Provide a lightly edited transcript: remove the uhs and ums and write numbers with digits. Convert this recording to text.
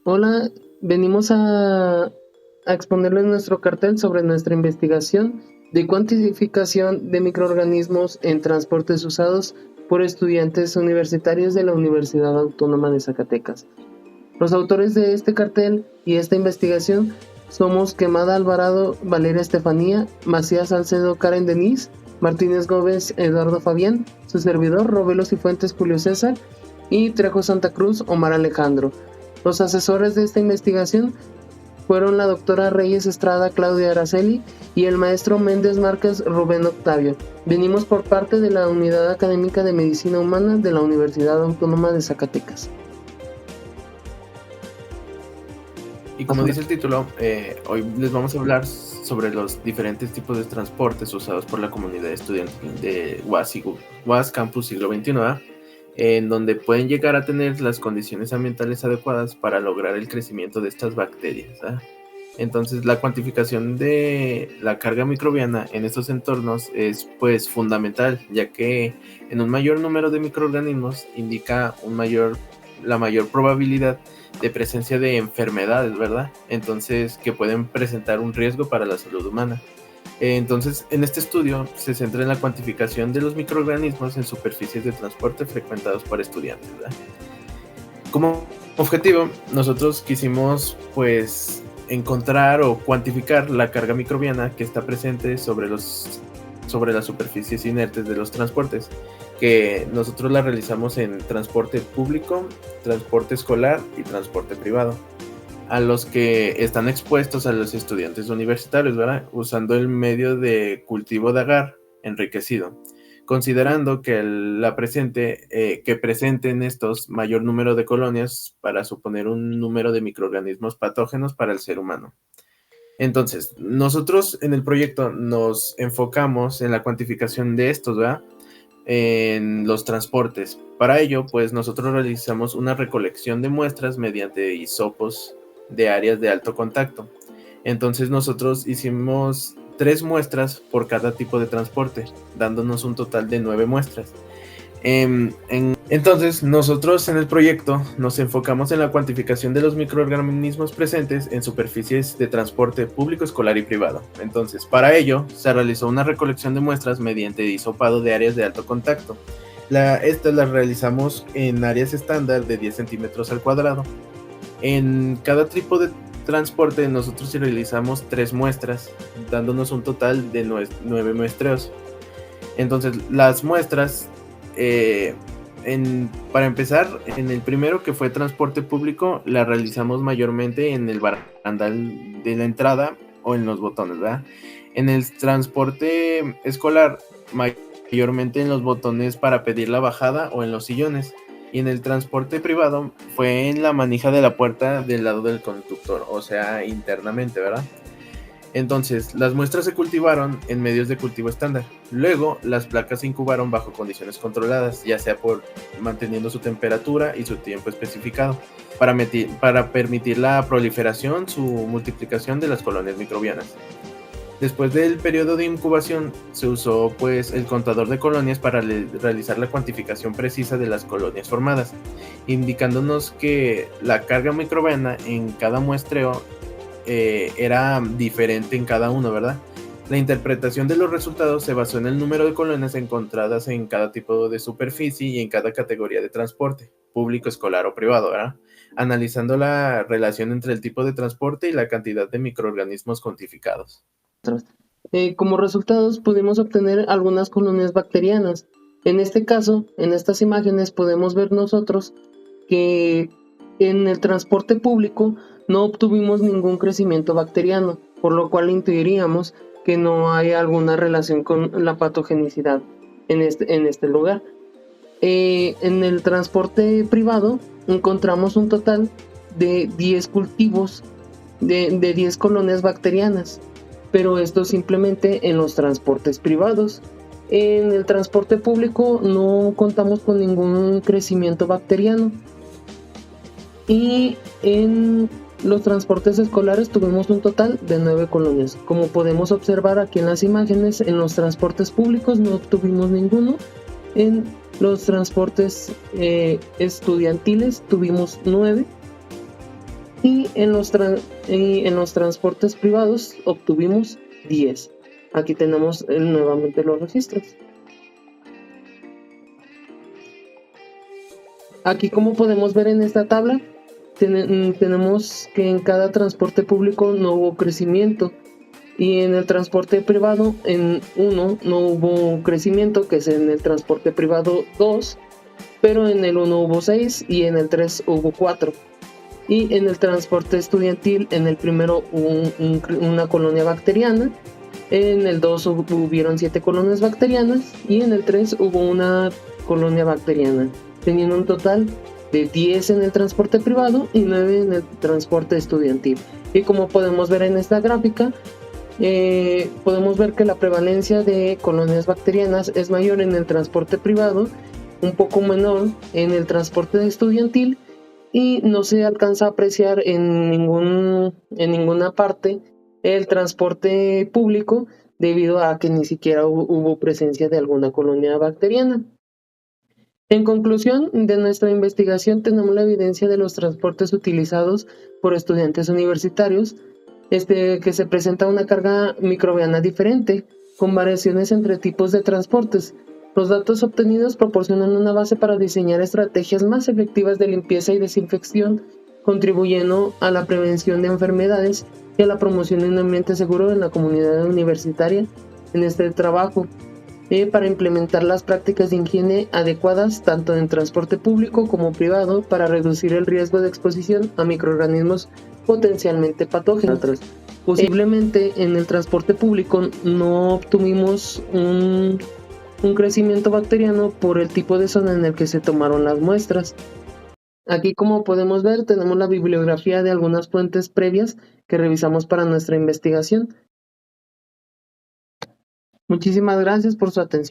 Hola, venimos a exponerles nuestro cartel sobre nuestra investigación de cuantificación de microorganismos en transportes usados por estudiantes universitarios de la Universidad Autónoma de Zacatecas. Los autores de este cartel y esta investigación somos Quemada Alvarado, Valeria Estefanía, Macías Salcedo, Karen Denise, Martínez Gómez, Eduardo Fabián, su servidor, Robelo Cifuentes, Julio César, y Trejo Santa Cruz, Omar Alejandro. Los asesores de esta investigación fueron la doctora Reyes Estrada, Claudia Araceli, y el maestro Méndez Márquez, Rubén Octavio. Venimos por parte de la Unidad Académica de Medicina Humana de la Universidad Autónoma de Zacatecas. Y como dice el título, hoy les vamos a hablar sobre los diferentes tipos de transportes usados por la comunidad estudiantil de UAS Campus Siglo XXI, en donde pueden llegar a tener las condiciones ambientales adecuadas para lograr el crecimiento de estas bacterias. Entonces, la cuantificación de la carga microbiana en estos entornos es pues fundamental, ya que en un mayor número de microorganismos indica la mayor probabilidad de presencia de enfermedades, ¿verdad? Entonces, que pueden presentar un riesgo para la salud humana. Entonces, en este estudio se centra en la cuantificación de los microorganismos en superficies de transporte frecuentados por estudiantes, ¿verdad? Como objetivo, nosotros quisimos, pues, encontrar o cuantificar la carga microbiana que está presente sobre las superficies inertes de los transportes, que nosotros la realizamos en transporte público, transporte escolar y transporte privado, a los que están expuestos a los estudiantes universitarios, ¿verdad? Usando el medio de cultivo de agar enriquecido, considerando que que presenten estos mayor número de colonias para suponer un número de microorganismos patógenos para el ser humano. Entonces, nosotros en el proyecto nos enfocamos en la cuantificación de estos, ¿verdad? En los transportes. Para ello, pues nosotros realizamos una recolección de muestras mediante hisopos de áreas de alto contacto. Entonces nosotros hicimos 3 muestras por cada tipo de transporte, dándonos un total de 9 muestras. Entonces, nosotros en el proyecto nos enfocamos en la cuantificación de los microorganismos presentes en superficies de transporte público, escolar y privado. Entonces, para ello, se realizó una recolección de muestras mediante hisopado de áreas de alto contacto. Estas las realizamos en áreas estándar de 10 centímetros al cuadrado. En cada tipo de transporte, nosotros realizamos 3 muestras, dándonos un total de 9 muestreos. Entonces, las muestras, para empezar, en el primero, que fue transporte público, la realizamos mayormente en el barandal de la entrada o en los botones, ¿verdad? En el transporte escolar, mayormente en los botones para pedir la bajada o en los sillones. Y en el transporte privado fue en la manija de la puerta del lado del conductor, o sea, internamente, ¿verdad? Entonces, las muestras se cultivaron en medios de cultivo estándar. Luego, las placas se incubaron bajo condiciones controladas, ya sea por manteniendo su temperatura y su tiempo especificado, para permitir la proliferación, su multiplicación de las colonias microbianas. Después del periodo de incubación, se usó pues el contador de colonias para realizar la cuantificación precisa de las colonias formadas, indicándonos que la carga microbiana en cada muestreo era diferente en cada uno, ¿verdad? La interpretación de los resultados se basó en el número de colonias encontradas en cada tipo de superficie y en cada categoría de transporte, público, escolar o privado, ¿verdad? Analizando la relación entre el tipo de transporte y la cantidad de microorganismos cuantificados. Como resultados pudimos obtener algunas colonias bacterianas. En este caso, en estas imágenes podemos ver nosotros que en el transporte público no obtuvimos ningún crecimiento bacteriano, por lo cual intuiríamos que no hay alguna relación con la patogenicidad en este lugar. En el transporte privado encontramos un total de 10 cultivos de 10 colonias bacterianas, pero esto simplemente en los transportes privados. En el transporte público no contamos con ningún crecimiento bacteriano. Y en los transportes escolares tuvimos un total de 9 colonias. Como podemos observar aquí en las imágenes, en los transportes públicos no obtuvimos ninguno. En los transportes estudiantiles tuvimos 9. y en los transportes privados obtuvimos 10. Aquí tenemos nuevamente los registros. Aquí, como podemos ver en esta tabla, tenemos que en cada transporte público no hubo crecimiento, y en el transporte privado en 1 no hubo crecimiento, que es en el transporte privado 2, pero en el 1 hubo 6 y en el 3 hubo 4. Y en el transporte estudiantil, en el primero hubo una colonia bacteriana, en el 2 hubieron 7 colonias bacterianas y en el 3 hubo una colonia bacteriana, teniendo un total de 10 en el transporte privado y 9 en el transporte estudiantil. Y como podemos ver en esta gráfica, podemos ver que la prevalencia de colonias bacterianas es mayor en el transporte privado, un poco menor en el transporte estudiantil, y no se alcanza a apreciar en ninguna parte el transporte público, debido a que ni siquiera hubo presencia de alguna colonia bacteriana. En conclusión de nuestra investigación, tenemos la evidencia de los transportes utilizados por estudiantes universitarios, que se presenta una carga microbiana diferente, con variaciones entre tipos de transportes. Los datos obtenidos proporcionan una base para diseñar estrategias más efectivas de limpieza y desinfección, contribuyendo a la prevención de enfermedades y a la promoción de un ambiente seguro en la comunidad universitaria. En este trabajo, para implementar las prácticas de higiene adecuadas tanto en transporte público como privado, para reducir el riesgo de exposición a microorganismos potencialmente patógenos. Posiblemente en el transporte público no obtuvimos un crecimiento bacteriano por el tipo de zona en el que se tomaron las muestras. Aquí, como podemos ver, tenemos la bibliografía de algunas fuentes previas que revisamos para nuestra investigación. Muchísimas gracias por su atención.